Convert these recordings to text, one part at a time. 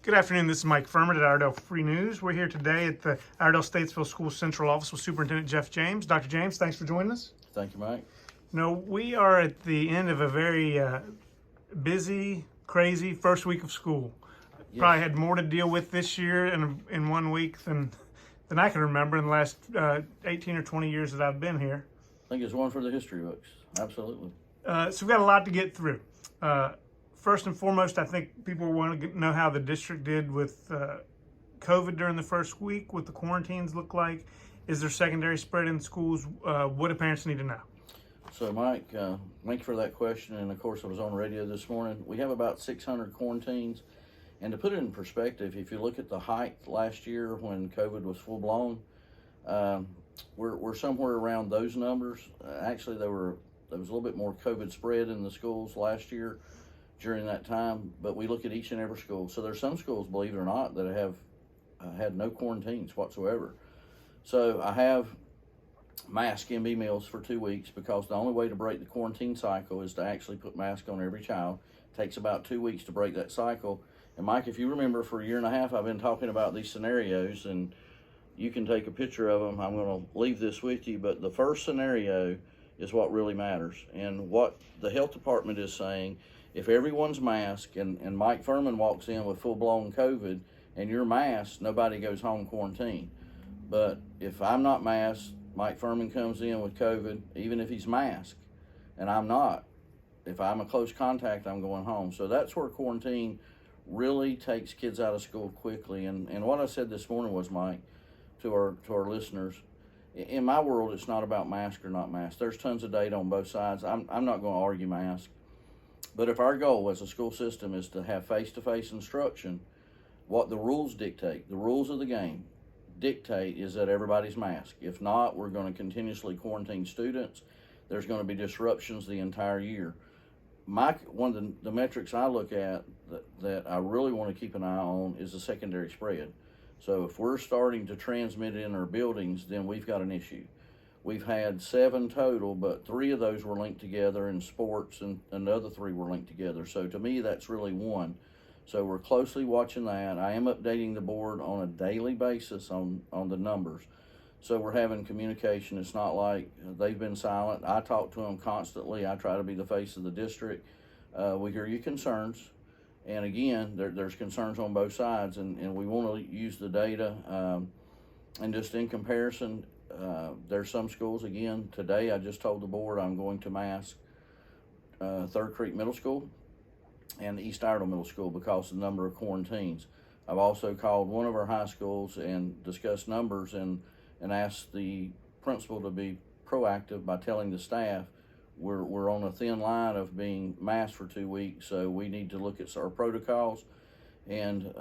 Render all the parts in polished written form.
Good afternoon. This is Mike Furman at Iredell Free News. We're here today at the Iredell Statesville School Central Office with Superintendent Jeff James. Dr. James, thanks for joining us. Thank you, Mike. We are at the end of a very busy, crazy first week of school. Yes. Probably had more to deal with this year in 1 week than I can remember in the last 18 or 20 years that I've been here. I think it's one for the history books. Absolutely. So we've got a lot to get through. First and foremost, I think people want to know how the district did with COVID during the first week, what the quarantines look like. Is there secondary spread in schools? What do parents need to know? So, Mike, thank you for that question. And, of course, I was on radio this morning. We have about 600 quarantines. And to put it in perspective, if you look at the height last year when COVID was full-blown, we're somewhere around those numbers. Actually, there was a little bit more COVID spread in the schools last year during that time, but we look at each and every school. So there's some schools, believe it or not, that have had no quarantines whatsoever. So I have mask MB meals for 2 weeks because the only way to break the quarantine cycle is to actually put mask on every child. It takes about 2 weeks to break that cycle. And Mike, if you remember, for a year and a half, I've been talking about these scenarios, and you can take a picture of them. I'm going to leave this with you, but the first scenario is what really matters. And what the health department is saying, if everyone's masked and Mike Furman walks in with full-blown COVID and you're masked, nobody goes home quarantine. But if I'm not masked, Mike Furman comes in with COVID, even if he's masked, and I'm not, if I'm a close contact, I'm going home. So that's where quarantine really takes kids out of school quickly. And what I said this morning was, Mike, to our listeners, in my world, it's not about mask or not mask. There's tons of data on both sides. I'm not going to argue mask. But if our goal as a school system is to have face-to-face instruction, what the rules dictate, the rules of the game dictate, is that everybody's masked. If not, we're going to continuously quarantine students. There's going to be disruptions the entire year. One of the metrics I look at that I really want to keep an eye on is the secondary spread. So if we're starting to transmit it in our buildings, then we've got an issue. We've had 7 total, but 3 of those were linked together in sports, and the other 3 were linked together. So to me, that's really 1. So we're closely watching that. I am updating the board on a daily basis on the numbers. So we're having communication. It's not like they've been silent. I talk to them constantly. I try to be the face of the district. We hear your concerns. And again, there's concerns on both sides, and we want to use the data. And just in comparison, there's some schools, again, today I just told the board I'm going to mask Third Creek Middle School and East Iredell Middle School because of the number of quarantines. I've also called one of our high schools and discussed numbers and asked the principal to be proactive by telling the staff we're on a thin line of being masked for 2 weeks, so we need to look at our protocols. And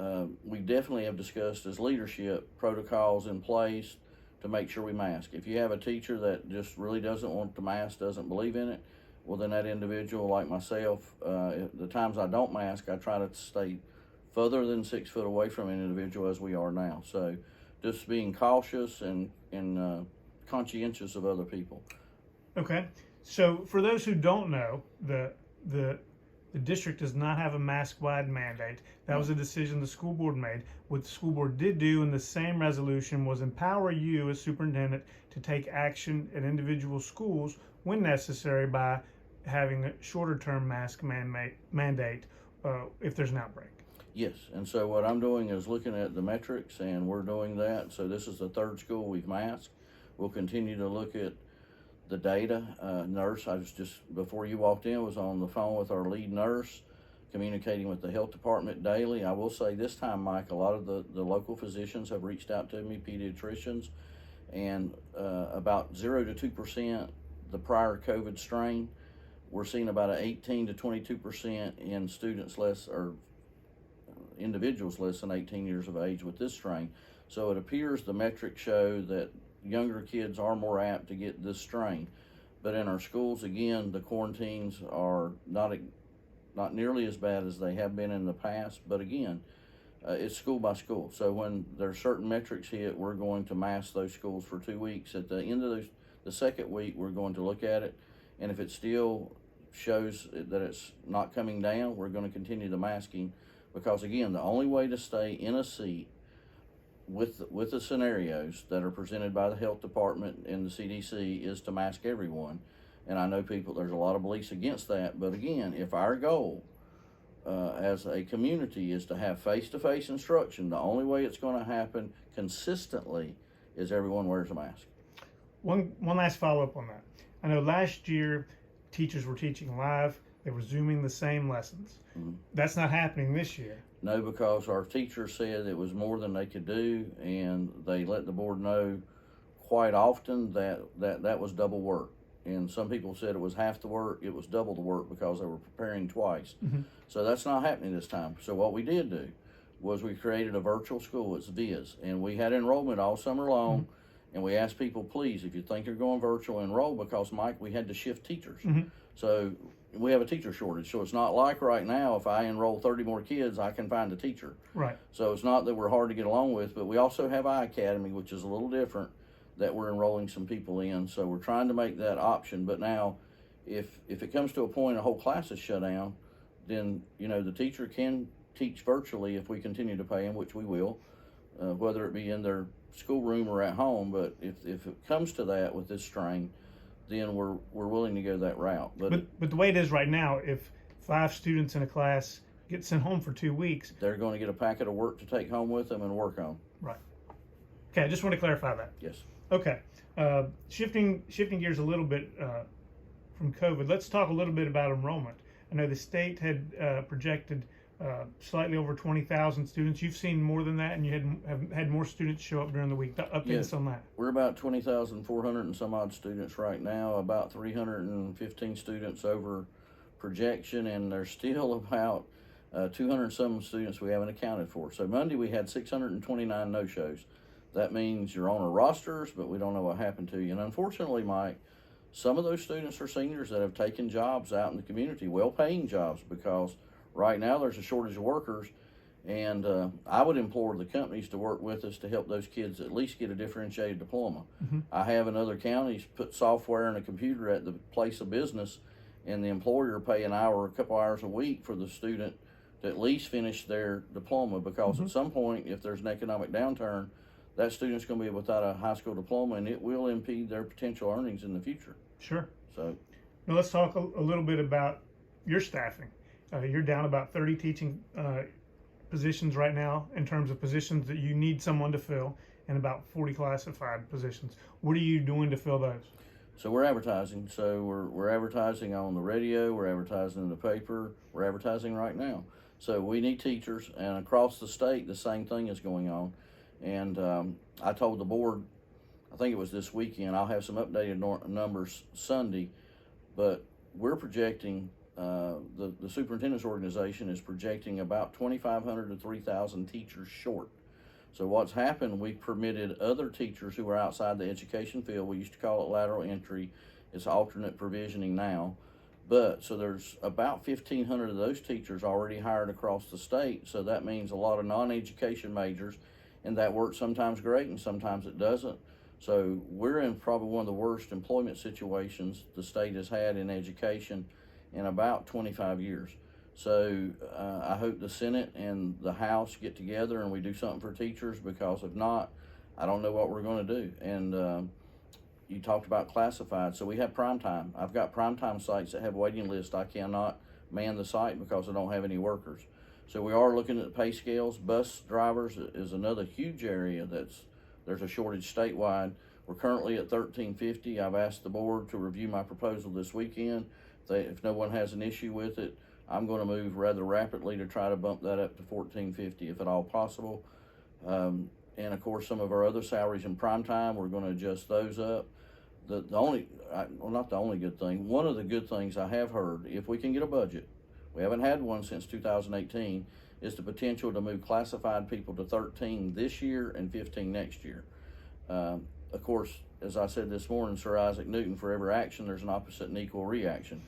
we definitely have discussed as leadership protocols in place to make sure we mask. If you have a teacher that just really doesn't want to mask, doesn't believe in it, well, then that individual, like myself, the times I don't mask, I try to stay further than 6 foot away from an individual as we are now. So just being cautious and conscientious of other people. Okay. So for those who don't know, the district does not have a mask-wide mandate. That was a decision the school board made. What the school board did do in the same resolution was empower you as superintendent to take action at individual schools when necessary by having a shorter-term mask mandate if there's an outbreak. Yes, and so what I'm doing is looking at the metrics, and we're doing that. So this is the 3rd school we've masked. We'll continue to look at the data. Nurse, I was just, before you walked in, was on the phone with our lead nurse, communicating with the health department daily. I will say this time, Mike, a lot of the local physicians have reached out to me, pediatricians, and about 0 to 2% the prior COVID strain. We're seeing about an 18 to 22% in students individuals less than 18 years of age with this strain. So it appears the metrics show that younger kids are more apt to get this strain. But in our schools, again, the quarantines are not nearly as bad as they have been in the past. But again, it's school by school. So when there's certain metrics hit, we're going to mask those schools for 2 weeks. At the end of the second week, we're going to look at it. And if it still shows that it's not coming down, we're going to continue the masking. because again, the only way to stay in a seat with the scenarios that are presented by the health department and the CDC is to mask everyone. And I know there's a lot of beliefs against that, but again, if our goal as a community is to have face-to-face instruction, the only way it's going to happen consistently is everyone wears a mask. One last follow-up on that. I know last year teachers were teaching live. They were Zooming the same lessons. Mm-hmm. That's not happening this year. No, because our teacher said it was more than they could do, and they let the board know quite often that was double work. And some people said it was half the work, it was double the work because they were preparing twice. Mm-hmm. So that's not happening this time. So what we did do was we created a virtual school. It's Viz, and we had enrollment all summer long. Mm-hmm. And we asked people, please, if you think you're going virtual, enroll, because, Mike, we had to shift teachers. Mm-hmm. So we have a teacher shortage. So it's not like right now, if I enroll 30 more kids, I can find a teacher. Right. So it's not that we're hard to get along with, but we also have iAcademy, which is a little different, that we're enrolling some people in. So we're trying to make that option. But now, if it comes to a point a whole class is shut down, then, the teacher can teach virtually if we continue to pay them, which we will, whether it be in their schoolroom or at home. But if it comes to that with this strain, then we're willing to go that route. But the way it is right now, if 5 students in a class get sent home for 2 weeks, they're going to get a packet of work to take home with them and work on. Right. Okay, I just want to clarify that. Yes. Okay. Shifting gears a little bit from COVID, let's talk a little bit about enrollment. I know the state had projected slightly over 20,000 students. You've seen more than that, and you have had more students show up during the week. Update us on that. We're about 20,400 and some odd students right now, about 315 students over projection, and there's still about 200 some students we haven't accounted for. So Monday we had 629 no-shows. That means you're on our rosters, but we don't know what happened to you. And unfortunately, Mike, some of those students are seniors that have taken jobs out in the community, well-paying jobs, because right now there's a shortage of workers. And I would implore the companies to work with us to help those kids at least get a differentiated diploma. Mm-hmm. I have in other counties put software and a computer at the place of business, and the employer pay an hour, a couple hours a week for the student to at least finish their diploma, because mm-hmm. at some point, if there's an economic downturn, that student's going to be without a high school diploma, and it will impede their potential earnings in the future. Sure. So, now let's talk a little bit about your staffing. You're down about 30 teaching positions right now in terms of positions that you need someone to fill, and about 40 classified positions. What are you doing to fill those? So we're advertising. So we're advertising on the radio, we're advertising in the paper, we're advertising right now. So we need teachers, and across the state, the same thing is going on. And I told the board, I think it was this weekend, I'll have some updated numbers Sunday, but we're projecting, the superintendent's organization is projecting about 2,500 to 3,000 teachers short. So what's happened, we've permitted other teachers who are outside the education field. We used to call it lateral entry. It's alternate provisioning now. But so there's about 1,500 of those teachers already hired across the state. So that means a lot of non-education majors, and that works sometimes great and sometimes it doesn't. So we're in probably one of the worst employment situations the state has had in education in about 25 years. So I hope the Senate and the House get together and we do something for teachers, because if not, I don't know what we're going to do. And you talked about classified. So we have primetime. I've got primetime sites that have waiting lists. I cannot man the site because I don't have any workers. So we are looking at pay scales. Bus drivers is another huge area there's a shortage statewide. We're currently at $13.50. I've asked the board to review my proposal this weekend. If no one has an issue with it, I'm going to move rather rapidly to try to bump that up to $14.50 if at all possible. And of course, some of our other salaries in prime time, we're going to adjust those up. Not the only good thing, one of the good things I have heard, if we can get a budget, we haven't had one since 2018, is the potential to move classified people to 13 this year and 15 next year. Of course, as I said this morning, Sir Isaac Newton, for every action, there's an opposite and equal reaction.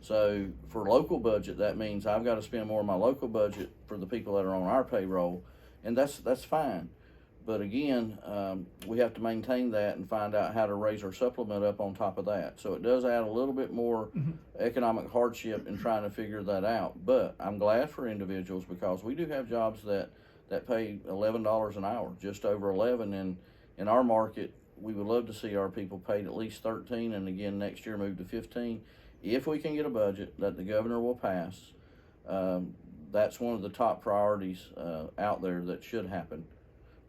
So for local budget, that means I've got to spend more of my local budget for the people that are on our payroll, and that's fine. But again, we have to maintain that and find out how to raise our supplement up on top of that. So it does add a little bit more economic hardship in trying to figure that out. But I'm glad for individuals, because we do have jobs that pay $11 an hour, just over 11. And in our market, we would love to see our people paid at least 13, and again next year move to 15. If we can get a budget that the governor will pass, that's one of the top priorities out there that should happen.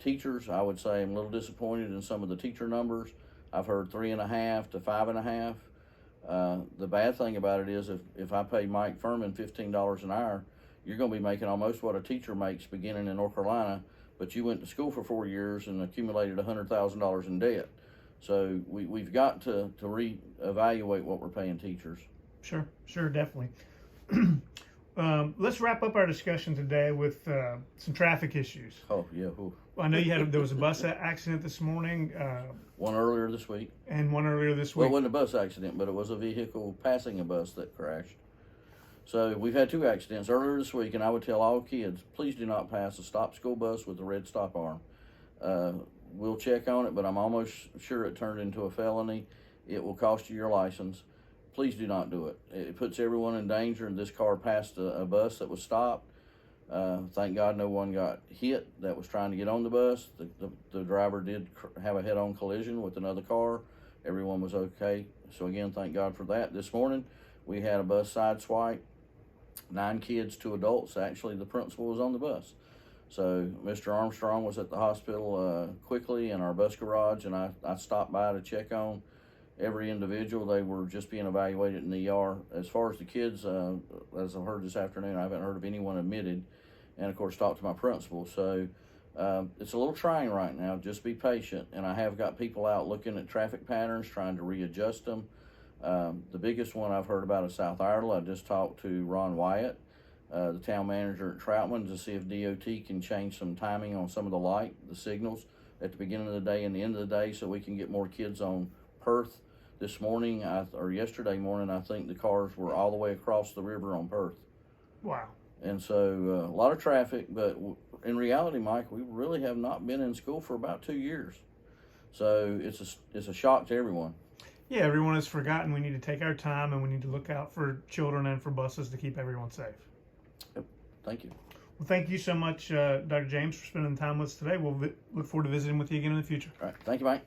Teachers, I would say I'm a little disappointed in some of the teacher numbers. I've heard 3.5 to 5.5. The bad thing about it is if I pay Mike Furman $15 an hour, you're going to be making almost what a teacher makes beginning in North Carolina, but you went to school for 4 years and accumulated $100,000 in debt. So we've got to reevaluate what we're paying teachers. Sure, definitely. Let's wrap up our discussion today with some traffic issues. Oh, yeah. Ooh. Well, I know there was a bus accident this morning. One earlier this week. And one earlier this Well, week. it wasn't a bus accident, but it was a vehicle passing a bus that crashed. So we've had 2 accidents earlier this week, and I would tell all kids, please do not pass a stop school bus with a red stop arm. We'll check on it, but I'm almost sure it turned into a felony. It will cost you your license. Please do not do it. It puts everyone in danger, and this car passed a bus that was stopped. Thank God no one got hit that was trying to get on the bus. The driver did have a head-on collision with another car. Everyone was okay. So again, thank God for that. This morning, we had a bus sideswipe. 9 kids, 2 adults. Actually, the principal was on the bus. So Mr. Armstrong was at the hospital quickly in our bus garage, and I stopped by to check on every individual. They were just being evaluated in the ER. As far as the kids, as I've heard this afternoon, I haven't heard of anyone admitted, and of course talked to my principal. So it's a little trying right now. Just be patient, and I have got people out looking at traffic patterns, trying to readjust them. The biggest one I've heard about is South Iredell. I just talked to Ron Wyatt, the town manager at Troutman, to see if DOT can change some timing on some of the signals at the beginning of the day and the end of the day, so we can get more kids on Perth. This morning, or yesterday morning, I think the cars were all the way across the river on Perth. Wow. And so a lot of traffic, but in reality, Mike, we really have not been in school for about 2 years. So it's a shock to everyone. Yeah, everyone has forgotten we need to take our time, and we need to look out for children and for buses to keep everyone safe. Yep. Thank you. Well, thank you so much, Dr. James, for spending time with us today. We'll look forward to visiting with you again in the future. All right. Thank you, Mike.